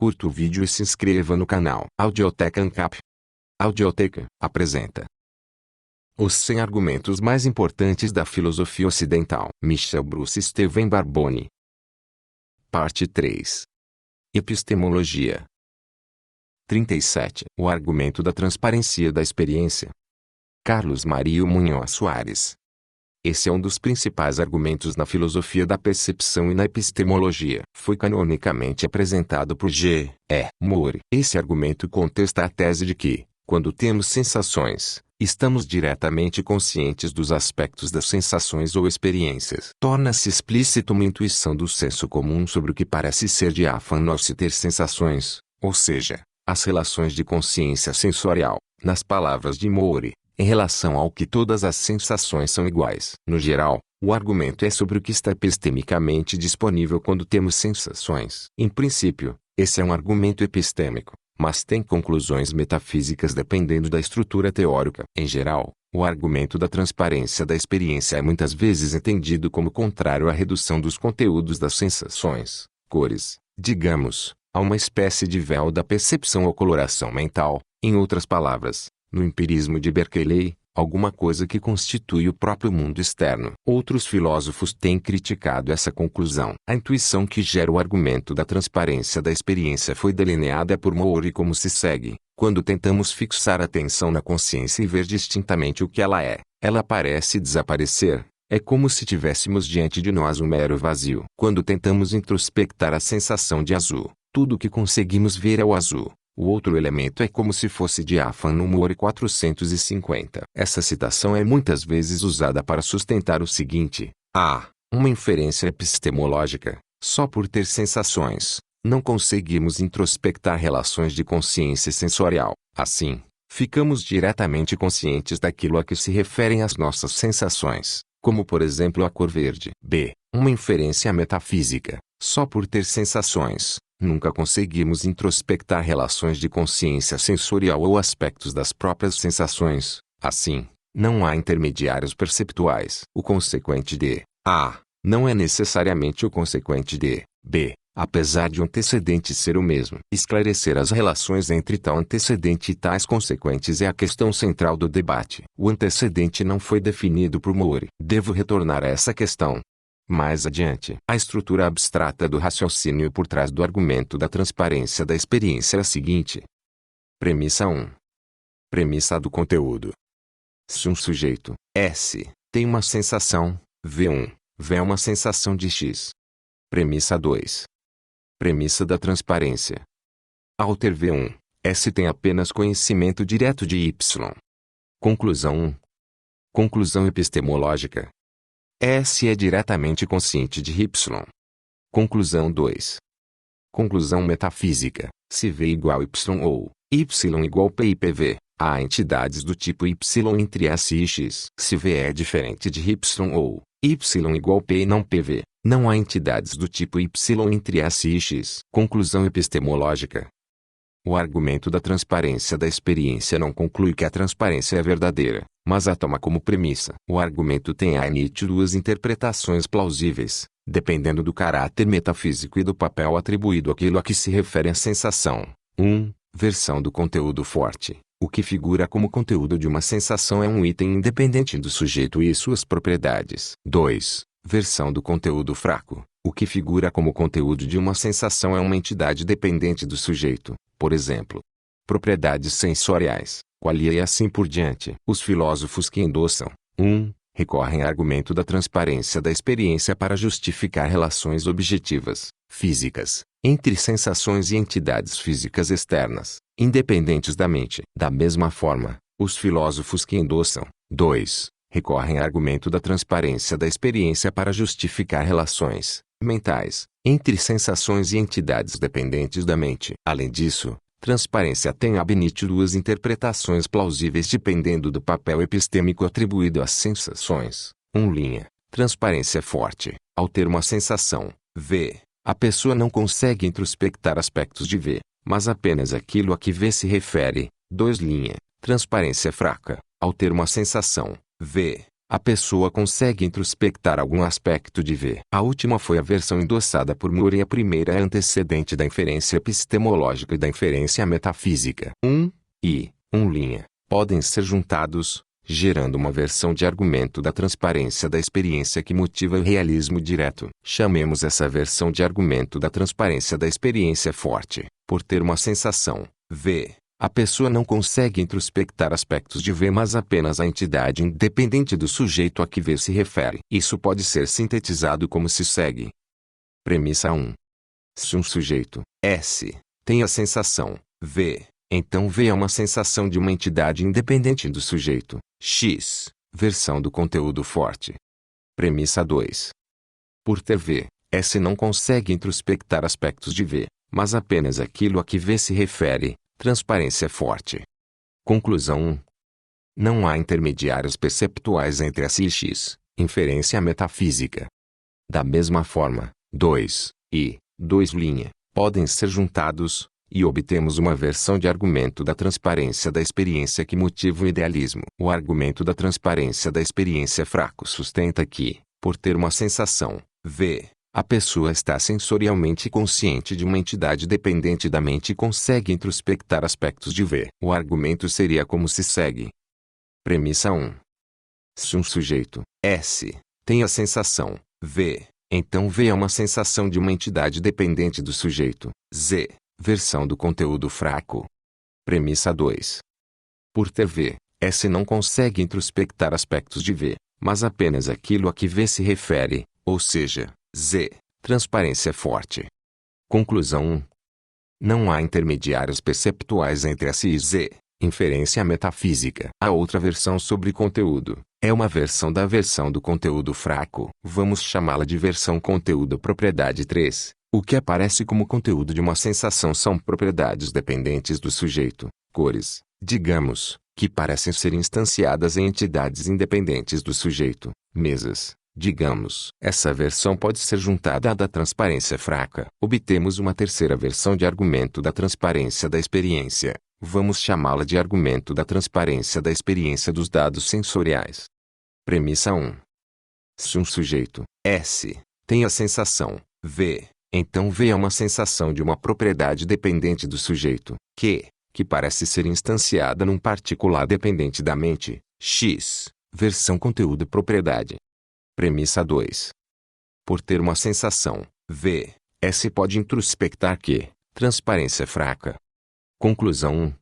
curta o vídeo e se inscreva no canal. Audioteca ANCAP. Audioteca apresenta os 100 argumentos mais importantes da filosofia ocidental. Michel Bruce Steven Barboni. Parte 3. Epistemologia. 37. O argumento da transparência da experiência. Carlos Mario Munhoz Soares. Esse é um dos principais argumentos na filosofia da percepção e na epistemologia. Foi canonicamente apresentado por G. E. Moore. Esse argumento contesta a tese de que, quando temos sensações, estamos diretamente conscientes dos aspectos das sensações ou experiências. Torna-se explícita uma intuição do senso comum sobre o que parece ser diáfano ao se ter sensações, ou seja, as relações de consciência sensorial, nas palavras de Moore, em relação ao que todas as sensações são iguais. No geral, o argumento é sobre o que está epistemicamente disponível quando temos sensações. Em princípio, esse é um argumento epistêmico, mas tem conclusões metafísicas dependendo da estrutura teórica. Em geral, o argumento da transparência da experiência é muitas vezes entendido como contrário à redução dos conteúdos das sensações, cores, digamos, a uma espécie de véu da percepção ou coloração mental. Em outras palavras, no empirismo de Berkeley, alguma coisa que constitui o próprio mundo externo. Outros filósofos têm criticado essa conclusão. A intuição que gera o argumento da transparência da experiência foi delineada por Moore como se segue: quando tentamos fixar a atenção na consciência e ver distintamente o que ela parece desaparecer. É como se tivéssemos diante de nós um mero vazio. Quando tentamos introspectar a sensação de azul, tudo o que conseguimos ver é o azul. O outro elemento é como se fosse diáfano. Moore 450. Essa citação é muitas vezes usada para sustentar o seguinte: uma inferência epistemológica. Só por ter sensações, não conseguimos introspectar relações de consciência sensorial. Assim, ficamos diretamente conscientes daquilo a que se referem as nossas sensações, como por exemplo a cor verde. Uma inferência metafísica. Só por ter sensações, nunca conseguimos introspectar relações de consciência sensorial ou aspectos das próprias sensações. Assim, não há intermediários perceptuais. O consequente de A não é necessariamente o consequente de B, apesar de o antecedente ser o mesmo. Esclarecer as relações entre tal antecedente e tais consequentes é a questão central do debate. O antecedente não foi definido por Moore. Devo retornar a essa questão mais adiante. A estrutura abstrata do raciocínio por trás do argumento da transparência da experiência é a seguinte. Premissa 1. Premissa do conteúdo. Se um sujeito, S, tem uma sensação, V1, V é uma sensação de X. Premissa 2. Premissa da transparência. Ao ter V1, S tem apenas conhecimento direto de Y. Conclusão 1. Conclusão epistemológica. S é diretamente consciente de Y. Conclusão 2. Conclusão metafísica. Se V igual Y ou Y igual P e PV, há entidades do tipo Y entre S e X. Se V é diferente de Y ou Y igual P e não PV, não há entidades do tipo Y entre S e X. Conclusão epistemológica. O argumento da transparência da experiência não conclui que a transparência é verdadeira, mas a toma como premissa. O argumento tem duas interpretações plausíveis, dependendo do caráter metafísico e do papel atribuído àquilo a que se refere a sensação. 1. Versão do conteúdo forte. O que figura como conteúdo de uma sensação é um item independente do sujeito e suas propriedades. 2. Versão do conteúdo fraco. O que figura como conteúdo de uma sensação é uma entidade dependente do sujeito. Por exemplo, propriedades sensoriais, qualia e assim por diante. Os filósofos que endossam 1. Recorrem ao argumento da transparência da experiência para justificar relações objetivas, físicas, entre sensações e entidades físicas externas, independentes da mente. Da mesma forma, os filósofos que endossam 2. Recorrem ao argumento da transparência da experiência para justificar relações mentais, entre sensações e entidades dependentes da mente. Além disso, transparência tem duas interpretações plausíveis dependendo do papel epistêmico atribuído às sensações. 1. Transparência forte. Ao ter uma sensação, V, a pessoa não consegue introspectar aspectos de V, mas apenas aquilo a que V se refere. 2. Transparência fraca. Ao ter uma sensação, V, a pessoa consegue introspectar algum aspecto de V. A última foi a versão endossada por Moore e a primeira é antecedente da inferência epistemológica e da inferência metafísica. 1 e 1' podem ser juntados, gerando uma versão de argumento da transparência da experiência que motiva o realismo direto. Chamemos essa versão de argumento da transparência da experiência forte, por ter uma sensação, V. A pessoa não consegue introspectar aspectos de V, mas apenas a entidade independente do sujeito a que V se refere. Isso pode ser sintetizado como se segue. Premissa 1. Se um sujeito, S, tem a sensação, V, então V é uma sensação de uma entidade independente do sujeito, X, versão do conteúdo forte. Premissa 2. Por ter V, S não consegue introspectar aspectos de V, mas apenas aquilo a que V se refere, transparência forte. Conclusão 1. Não há intermediários perceptuais entre S e X, inferência metafísica. Da mesma forma, 2 e 2' podem ser juntados, e obtemos uma versão de argumento da transparência da experiência que motiva o idealismo. O argumento da transparência da experiência fraco sustenta que, por ter uma sensação, V, a pessoa está sensorialmente consciente de uma entidade dependente da mente e consegue introspectar aspectos de V. O argumento seria como se segue. Premissa 1. Se um sujeito, S, tem a sensação, V, então V é uma sensação de uma entidade dependente do sujeito, Z, versão do conteúdo fraco. Premissa 2. Por ter V, S não consegue introspectar aspectos de V, mas apenas aquilo a que V se refere, ou seja, Z, transparência forte. Conclusão 1. Não há intermediários perceptuais entre S e Z, inferência metafísica. A outra versão sobre conteúdo é uma versão da versão do conteúdo fraco. Vamos chamá-la de versão conteúdo propriedade 3. O que aparece como conteúdo de uma sensação são propriedades dependentes do sujeito, cores, digamos, que parecem ser instanciadas em entidades independentes do sujeito, mesas, digamos. Essa versão pode ser juntada à da transparência fraca. Obtemos uma terceira versão de argumento da transparência da experiência. Vamos chamá-la de argumento da transparência da experiência dos dados sensoriais. Premissa 1. Se um sujeito, S, tem a sensação, V, então V é uma sensação de uma propriedade dependente do sujeito, Q, que parece ser instanciada num particular dependente da mente, X, versão conteúdo propriedade. Premissa 2. Por ter uma sensação, V, S pode introspectar Q, transparência fraca. Conclusão 1.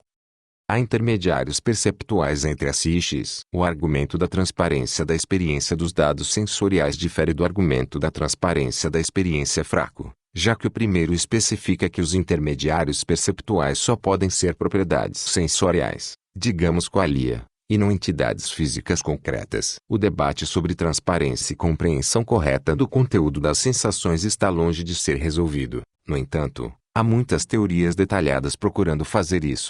Há intermediários perceptuais entre S e X. O argumento da transparência da experiência dos dados sensoriais difere do argumento da transparência da experiência fraco, já que o primeiro especifica que os intermediários perceptuais só podem ser propriedades sensoriais, digamos qualia, e não entidades físicas concretas. O debate sobre transparência e compreensão correta do conteúdo das sensações está longe de ser resolvido. No entanto, há muitas teorias detalhadas procurando fazer isso.